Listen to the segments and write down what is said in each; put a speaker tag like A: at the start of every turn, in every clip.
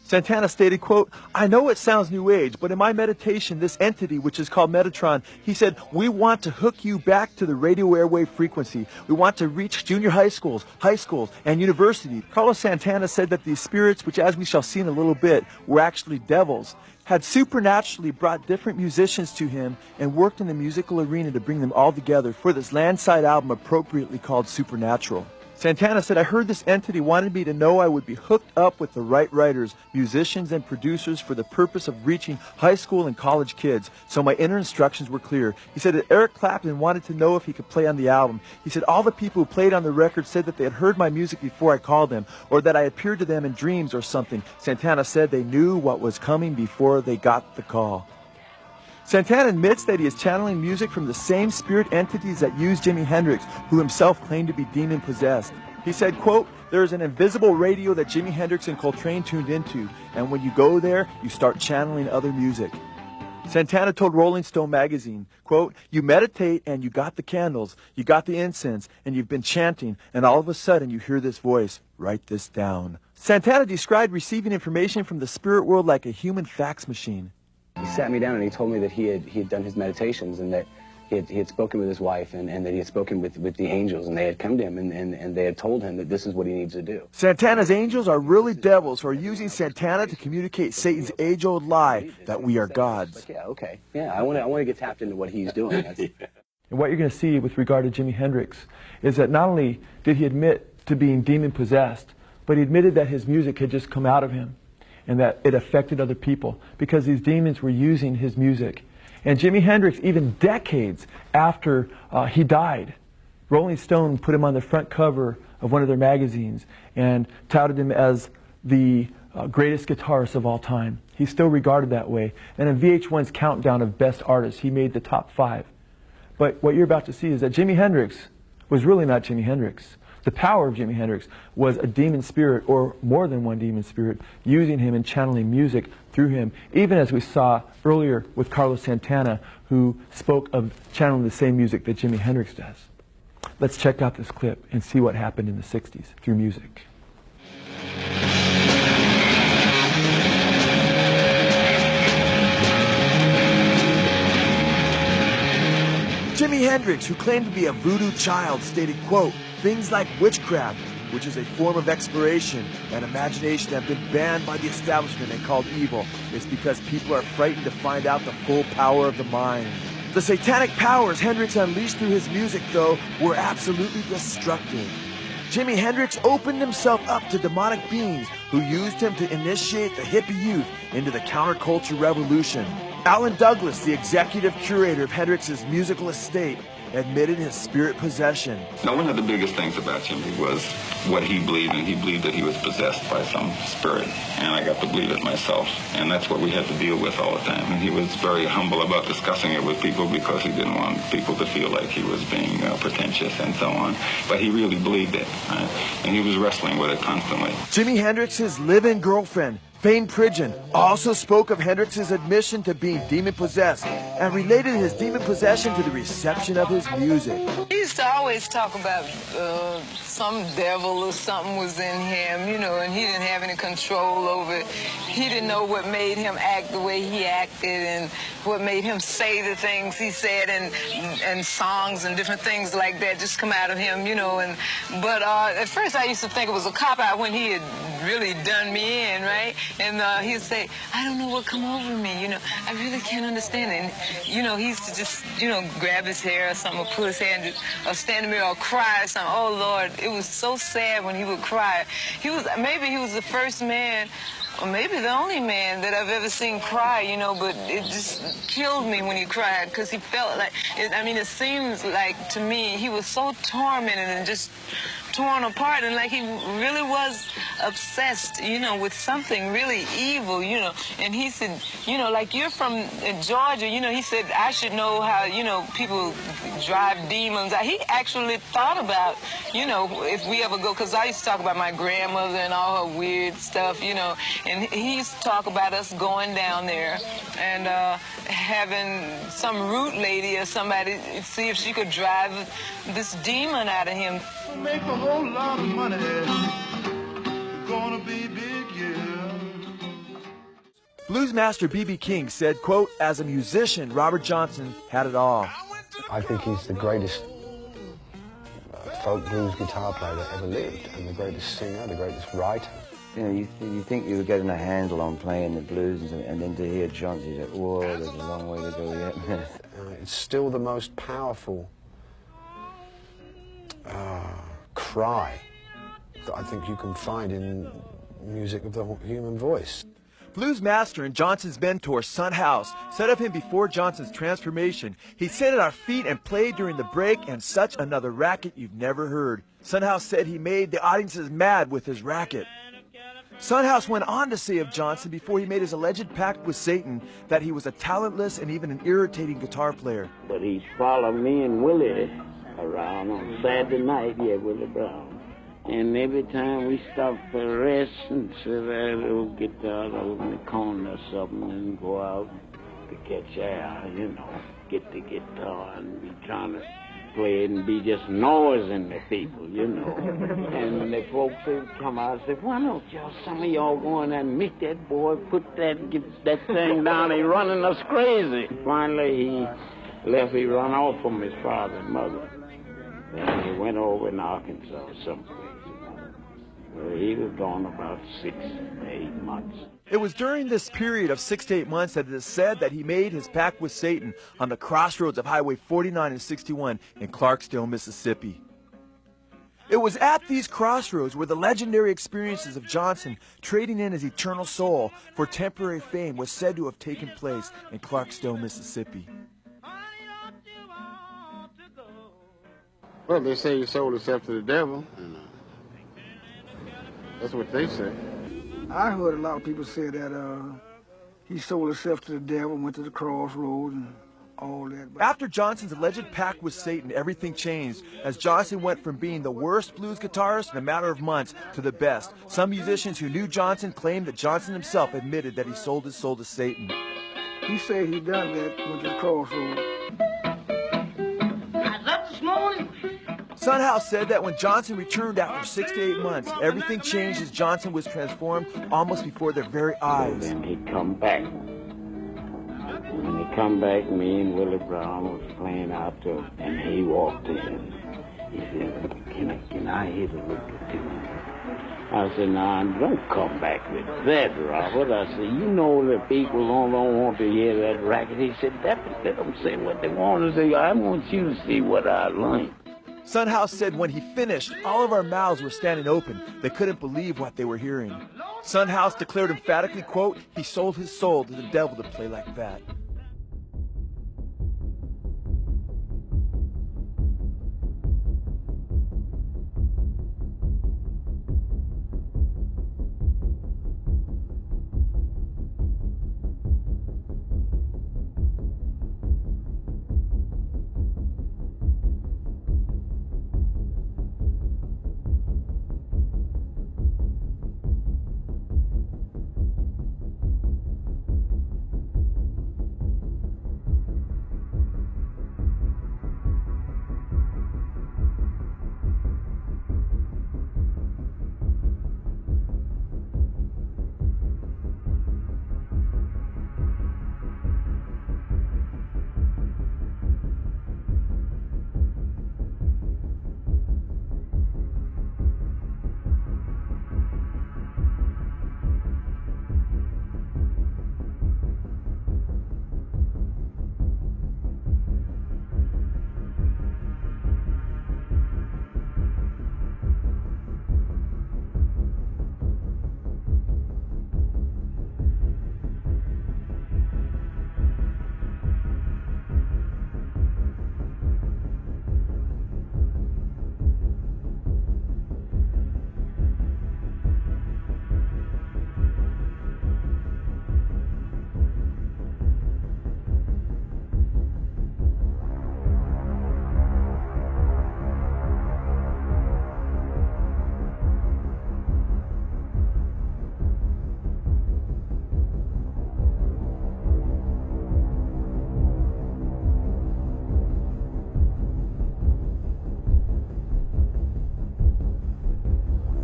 A: Santana stated, quote, "I know it sounds new age, but in my meditation, this entity, which is called Metatron, he said, we want to hook you back to the radio airwave frequency. We want to reach junior high schools, and universities." Carlos Santana said that these spirits, which as we shall see in a little bit, were actually devils, had supernaturally brought different musicians to him and worked in the musical arena to bring them all together for this Landside album appropriately called Supernatural. Santana said, "I heard this entity wanted me to know I would be hooked up with the right writers, musicians, and producers for the purpose of reaching high school and college kids, so my inner instructions were clear." He said that Eric Clapton wanted to know if he could play on the album. He said, "All the people who played on the record said that they had heard my music before I called them, or that I appeared to them in dreams or something." Santana said they knew what was coming before they got the call. Santana admits that he is channeling music from the same spirit entities that used Jimi Hendrix, who himself claimed to be demon-possessed. He said, quote, "There is an invisible radio that Jimi Hendrix and Coltrane tuned into, and when you go there, you start channeling other music." Santana told Rolling Stone magazine, quote, "You meditate and you got the candles, you got the incense, and you've been chanting, and all of a sudden you hear this voice, write this down." Santana described receiving information from the spirit world like a human fax machine.
B: He sat me down and he told me that he had done his meditations and that he had spoken with his wife and that he had spoken with the angels, and they had come to him and they had told him that this is what he needs to do.
A: Santana's angels are really devils who are using Santana to communicate Satan's age-old lie that we are gods.
B: Like, yeah, okay. Yeah, I want to get tapped into what he's doing.
A: And what you're going to see with regard to Jimi Hendrix is that not only did he admit to being demon-possessed, but he admitted that his music had just come out of him, and that it affected other people because these demons were using his music. And Jimi Hendrix, even decades after he died, Rolling Stone put him on the front cover of one of their magazines and touted him as the greatest guitarist of all time. He's still regarded that way. And in VH1's countdown of best artists, he made the top 5. But what you're about to see is that Jimi Hendrix was really not Jimi Hendrix. The power of Jimi Hendrix was a demon spirit, or more than one demon spirit, using him and channeling music through him, even as we saw earlier with Carlos Santana, who spoke of channeling the same music that Jimi Hendrix does. Let's check out this clip and see what happened in the 60s through music. Jimi Hendrix, who claimed to be a voodoo child, stated, quote, "Things like witchcraft, which is a form of exploration and imagination, have been banned by the establishment and called evil. It's because people are frightened to find out the full power of the mind." The satanic powers Hendrix unleashed through his music, though, were absolutely destructive. Jimi Hendrix opened himself up to demonic beings who used him to initiate the hippie youth into the counterculture revolution. Alan Douglas, the executive curator of Hendrix's musical estate, admitted his spirit possession.
C: Now, one of the biggest things about Jimmy was what he believed, and he believed that he was possessed by some spirit, and I got to believe it myself, and that's what we had to deal with all the time. And he was very humble about discussing it with people because he didn't want people to feel like he was being pretentious and so on, but he really believed it, right? And he was wrestling with it constantly.
A: Jimi Hendrix's live-in girlfriend, Fane Pridgeon, also spoke of Hendrix's admission to being demon-possessed and related his demon possession to the reception of his music.
D: He used to always talk about some devil or something was in him, you know, and he didn't have any control over it. He didn't know what made him act the way he acted and what made him say the things he said, and songs and different things like that just come out of him, you know. But at first I used to think it was a cop-out when he had really done me in, right? And he'd say, "I don't know what come over me, you know, I really can't understand it." And, you know, he used to just, you know, grab his hair or something, or put his hand, or stand in the mirror, or cry or something. Oh, Lord, it was so sad when he would cry. Maybe he was the first man, or maybe the only man that I've ever seen cry, you know, but it just killed me when he cried, because he felt like, it seems like to me he was so tormented and just torn apart, and like he really was obsessed, you know, with something really evil, you know. And he said, you know, like, you're from Georgia, you know, he said, I should know how, you know, people drive demons. He actually thought about, you know, if we ever go, because I used to talk about my grandmother and all her weird stuff, you know, and he used to talk about us going down there and having some root lady or somebody see if she could drive this demon out of him.
E: Make a whole lot of money. Gonna be big, yeah.
A: Blues master B.B. King said, quote, "As a musician, Robert Johnson had it all."
E: I think he's the greatest folk blues guitar player that ever lived, and the greatest singer, the greatest writer.
F: You know, you think you were getting a handle on playing the blues, and then to hear Johnson, you say, whoa, there's a long way to go yet.
E: It's still the most powerful cry that I think you can find in music of the human voice.
A: Blues master and Johnson's mentor, Son House, said of him before Johnson's transformation, "He sat at our feet and played during the break, and such another racket you've never heard." Son House said he made the audiences mad with his racket. Son House went on to say of Johnson before he made his alleged pact with Satan that he was a talentless and even an irritating guitar player.
G: But he's followed me and Willie around on Saturday night, yeah, Willie Brown. And every time we stopped for rest and sit at a little guitar over in the corner or something and go out to catch air, you know, get the guitar and be trying to play it and be just noising the people, you know. And the folks would come out and say, "Why don't y'all, some of y'all go in there and meet that boy, get that thing down, he running us crazy." Finally he left, he run off from his father and mother. Then he went over in Arkansas or someplace. Well, he was gone about 6 to 8 months.
A: It was during this period of 6 to 8 months that it is said that he made his pact with Satan on the crossroads of Highway 49 and 61 in Clarksdale, Mississippi. It was at these crossroads where the legendary experiences of Johnson trading in his eternal soul for temporary fame was said to have taken place in Clarksdale, Mississippi.
H: Well, they say he sold himself to the devil. That's what they say.
I: I heard a lot of people say that he sold himself to the devil, went to the crossroads and all that.
A: After Johnson's alleged pact with Satan, everything changed as Johnson went from being the worst blues guitarist in a matter of months to the best. Some musicians who knew Johnson claimed that Johnson himself admitted that he sold his soul to Satan.
I: He said he done that, went to the crossroads.
G: I was up this morning.
A: Son House said that when Johnson returned after 6 to 8 months, everything changed as Johnson was transformed almost before their very eyes.
G: Then he come back. When he come back, me and Willie Brown was playing out there, and he walked in. He said, can I hit a little tune? I said, "Nah, don't come back with that, Robert." I said, "You know the people don't want to hear that racket." He said, "Let them say what they want to say. I want you to see what I learned."
A: Son House said when he finished, all of our mouths were standing open. They couldn't believe what they were hearing. Son House declared emphatically, quote, "He sold his soul to the devil to play like that."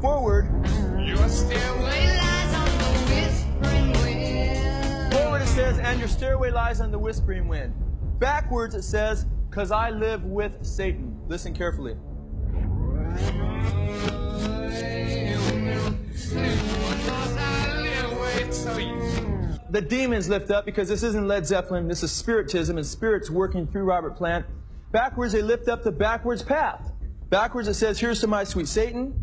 A: Forward.
J: Your stairway lies on the whispering wind.
A: And your stairway lies on the whispering wind. Backwards it says, 'cause I live with Satan. Listen carefully. The demons lift up, because this isn't Led Zeppelin, this is spiritism, and spirits working through Robert Plant. Backwards, they lift up the backwards path. Backwards, it says, here's to my sweet Satan.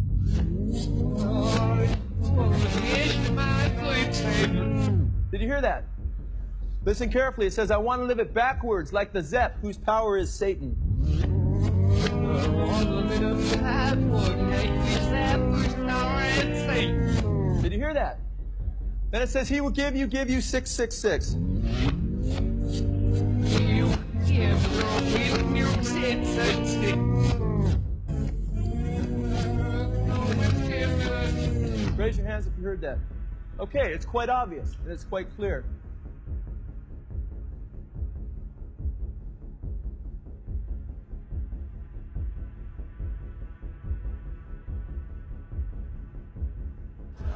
A: Did you hear that? Listen carefully. It says, I want to live it backwards, like the Zepp, whose power is Satan. Did you hear that? Then it says, he will give you 666. Raise your hands if you heard that. Okay, it's quite obvious, and it's quite clear.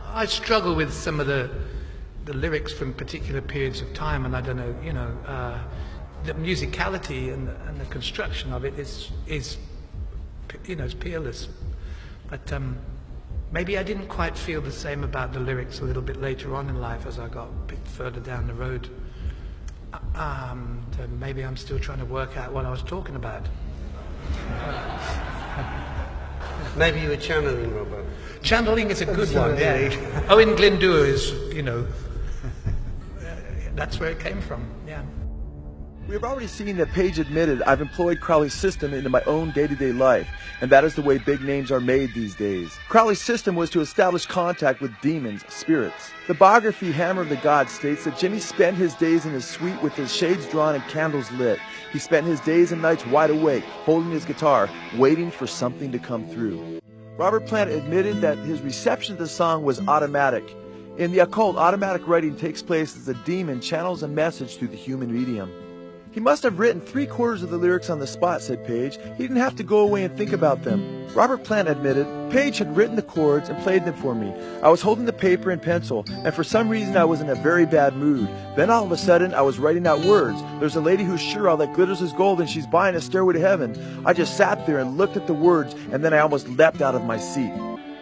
J: I struggle with some of the lyrics from particular periods of time, and I don't know, you know, the musicality and the construction of it is you know, it's peerless. But maybe I didn't quite feel the same about the lyrics a little bit later on in life as I got a bit further down the road. Maybe I'm still trying to work out what I was talking about.
E: Maybe you were channeling, Robert.
J: Channeling is a good one, yeah. Oh, in Glyndŵr is, you know, that's where it came from, yeah.
A: We have already seen that Page admitted, I've employed Crowley's system into my own day-to-day life, and that is the way big names are made these days. Crowley's system was to establish contact with demons, spirits. The biography Hammer of the Gods states that Jimmy spent his days in his suite with his shades drawn and candles lit. He spent his days and nights wide awake, holding his guitar, waiting for something to come through. Robert Plant admitted that his reception of the song was automatic. In the occult, automatic writing takes place as a demon channels a message through the human medium. He must have written 3/4 of the lyrics on the spot, said Page. He didn't have to go away and think about them. Robert Plant admitted, Page had written the chords and played them for me. I was holding the paper and pencil, and for some reason I was in a very bad mood. Then all of a sudden I was writing out words. There's a lady who's sure all that glitters is gold and she's buying a stairway to heaven. I just sat there and looked at the words, and then I almost leapt out of my seat.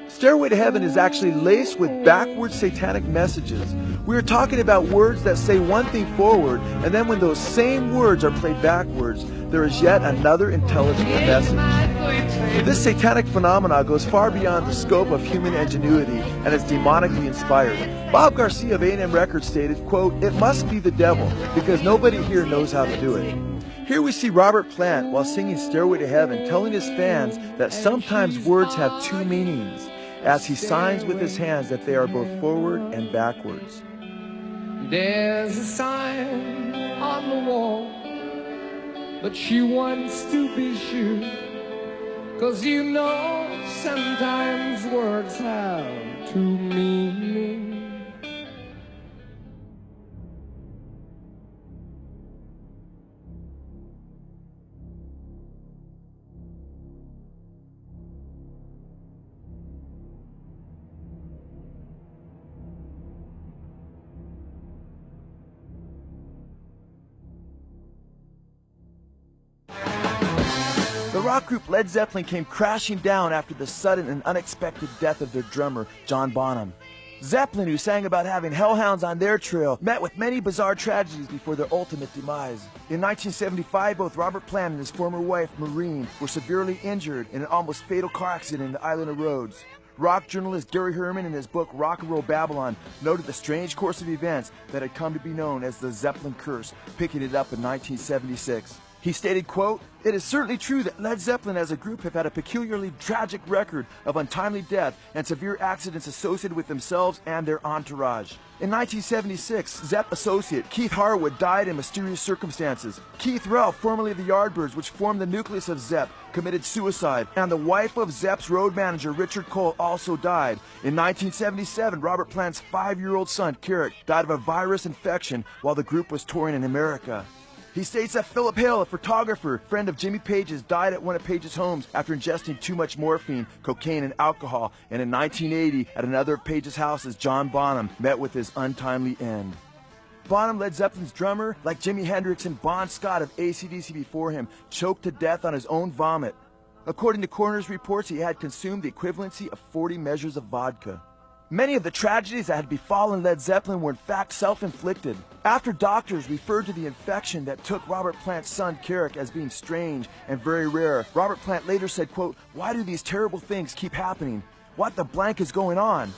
A: Stairway to Heaven is actually laced with backwards satanic messages. We are talking about words that say one thing forward, and then when those same words are played backwards, there is yet another intelligible message. This satanic phenomena goes far beyond the scope of human ingenuity and is demonically inspired. Bob Garcia of A&M Records stated, quote, it must be the devil, because nobody here knows how to do it. Here we see Robert Plant, while singing Stairway to Heaven, telling his fans that sometimes words have two meanings, as he signs with his hands that they are both forward and backwards.
K: There's a sign on the wall, but she wants to be sure, 'cause you know sometimes words have two meanings.
A: The rock group Led Zeppelin came crashing down after the sudden and unexpected death of their drummer, John Bonham. Zeppelin, who sang about having hellhounds on their trail, met with many bizarre tragedies before their ultimate demise. In 1975, both Robert Plant and his former wife, Maureen, were severely injured in an almost fatal car accident in the island of Rhodes. Rock journalist Gary Herman, in his book Rock and Roll Babylon, noted the strange course of events that had come to be known as the Zeppelin Curse, picking it up in 1976. He stated, quote, it is certainly true that Led Zeppelin as a group have had a peculiarly tragic record of untimely death and severe accidents associated with themselves and their entourage. In 1976, Zepp associate Keith Harwood died in mysterious circumstances. Keith Ralph, formerly of the Yardbirds, which formed the nucleus of Zepp, committed suicide, and the wife of Zepp's road manager, Richard Cole, also died. In 1977, Robert Plant's 5-year-old son, Carrick, died of a virus infection while the group was touring in America. He states that Philip Hale, a photographer, friend of Jimmy Page's, died at one of Page's homes after ingesting too much morphine, cocaine, and alcohol. And in 1980, at another of Page's houses, John Bonham met with his untimely end. Bonham, Led Zeppelin's drummer, like Jimi Hendrix and Bon Scott of AC/DC before him, choked to death on his own vomit. According to coroner's reports, he had consumed the equivalency of 40 measures of vodka. Many of the tragedies that had befallen Led Zeppelin were in fact self-inflicted. After doctors referred to the infection that took Robert Plant's son Carrick as being strange and very rare, Robert Plant later said, quote, "Why do these terrible things keep happening? What the blank is going on?"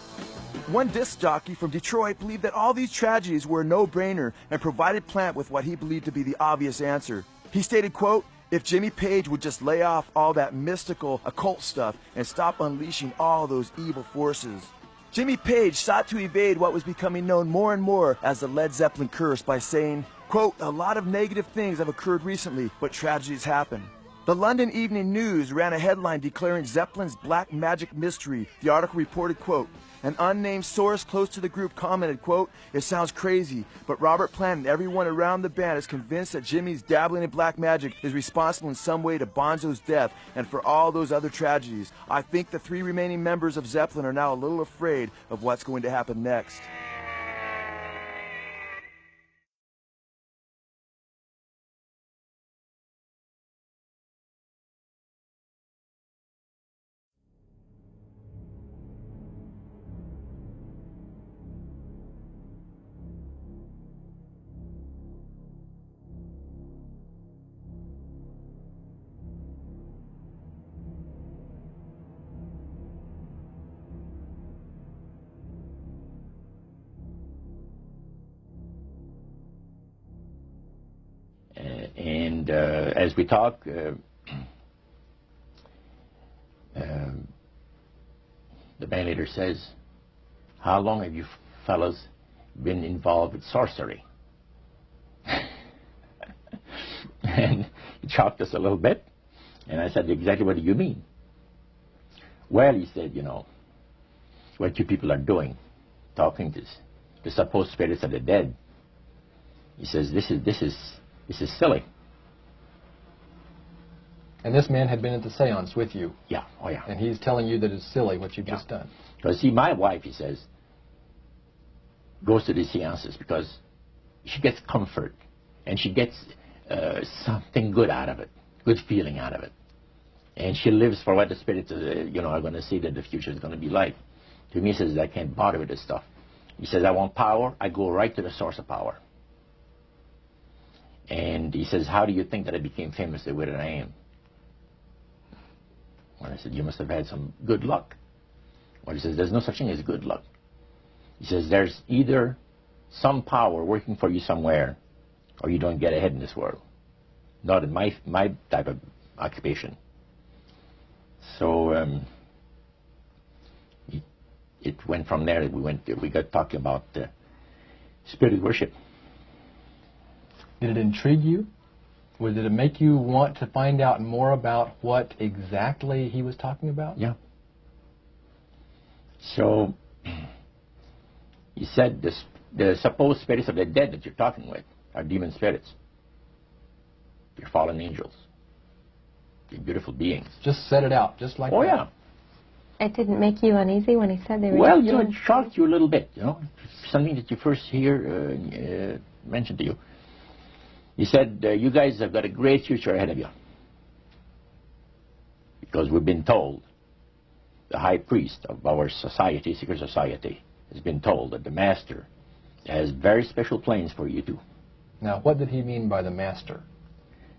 A: One disc jockey from Detroit believed that all these tragedies were a no-brainer and provided Plant with what he believed to be the obvious answer. He stated, quote, "If Jimmy Page would just lay off all that mystical, occult stuff and stop unleashing all those evil forces." Jimmy Page sought to evade what was becoming known more and more as the Led Zeppelin curse by saying, quote, "A lot of negative things have occurred recently, but tragedies happen." The London Evening News ran a headline declaring Zeppelin's black magic mystery. The article reported, quote, "An unnamed source close to the group commented, quote, 'It sounds crazy, but Robert Plant and everyone around the band is convinced that Jimmy's dabbling in black magic is responsible in some way to Bonzo's death and for all those other tragedies. I think the 3 remaining members of Zeppelin are now a little afraid of what's going to happen next.'"
L: As we talk, the band leader says, "How long have you fellas been involved with sorcery?" And he shocked us a little bit, and I said, "Exactly what do you mean?" "Well," he said, "you know, what you people are doing, talking to the supposed spirits of the dead." He says, this is silly."
M: And this man had been at the seance with you.
L: Yeah, oh yeah.
M: And he's telling you that it's silly what you've just done.
L: Because see, my wife, he says, goes to these seances because she gets comfort and she gets something good out of it, good feeling out of it. And she lives for what the spirits, are going to see that the future is going to be like. To me, he says, I can't bother with this stuff. He says, I want power. I go right to the source of power. And he says, how do you think that I became famous the way that I am? Well, I said, you must have had some good luck. Well, he says, there's no such thing as good luck. He says, there's either some power working for you somewhere, or you don't get ahead in this world. Not in my type of occupation. So it went from there. We got talking about spirit worship.
M: Did it intrigue you? Or did it make you want to find out more about what exactly he was talking about?
L: Yeah. So, he said the supposed spirits of the dead that you're talking with are demon spirits. They're fallen angels. They're beautiful beings.
M: Just set it out, just like that.
L: Oh, yeah.
N: It didn't make you uneasy when he said they were...
L: Well, it shocked you a little bit, something that you first hear mentioned to you. He said, you guys have got a great future ahead of you. Because we've been told, the high priest of our society, secret society, has been told that the master has very special plans for you too.
M: Now, what did he mean by the master?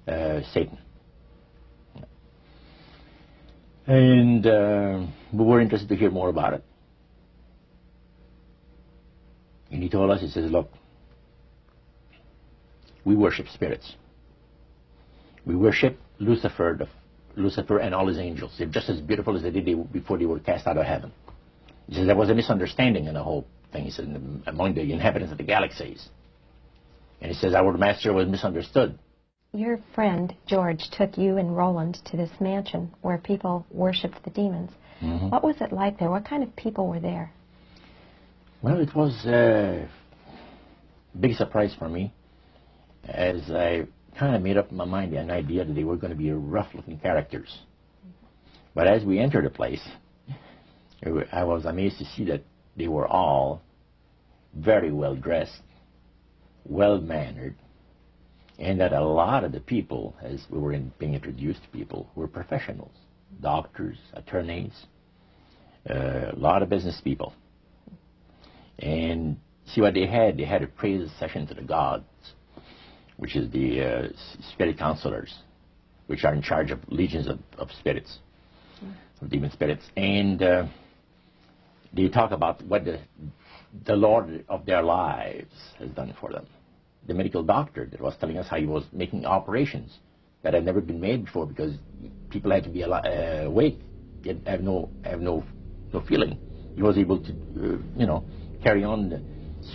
L: Satan. And we were interested to hear more about it. And he told us, he says, look, we worship spirits. We worship Lucifer and all his angels. They're just as beautiful as they did before they were cast out of heaven. He says there was a misunderstanding in the whole thing. He said among the inhabitants of the galaxies. And he says our master was misunderstood.
N: Your friend, George, took you and Roland to this mansion where people worshipped the demons. Mm-hmm. What was it like there? What kind of people were there?
L: Well, it was a big surprise for me, as I kind of made up in my mind an idea that they were going to be rough-looking characters. But as we entered the place, I was amazed to see that they were all very well dressed, well-mannered, and that a lot of the people, as we were being introduced to people, were professionals, doctors, attorneys, a lot of business people. And see what they had a praise session to the gods, which is the spirit counselors, which are in charge of legions of spirits, of demon spirits. And they talk about what the Lord of their lives has done for them. The medical doctor that was telling us how he was making operations that had never been made before because people had to be awake, have no feeling. He was able to, carry on the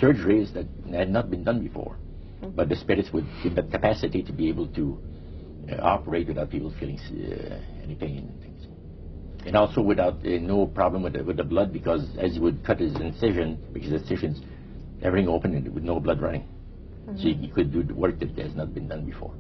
L: surgeries that had not been done before. But the spirits would give that capacity to be able to operate without people feeling any pain and things. And also without no problem with the blood, because as he would cut his incision, because the incisions, everything open and with no blood running. So he could do the work that has not been done before.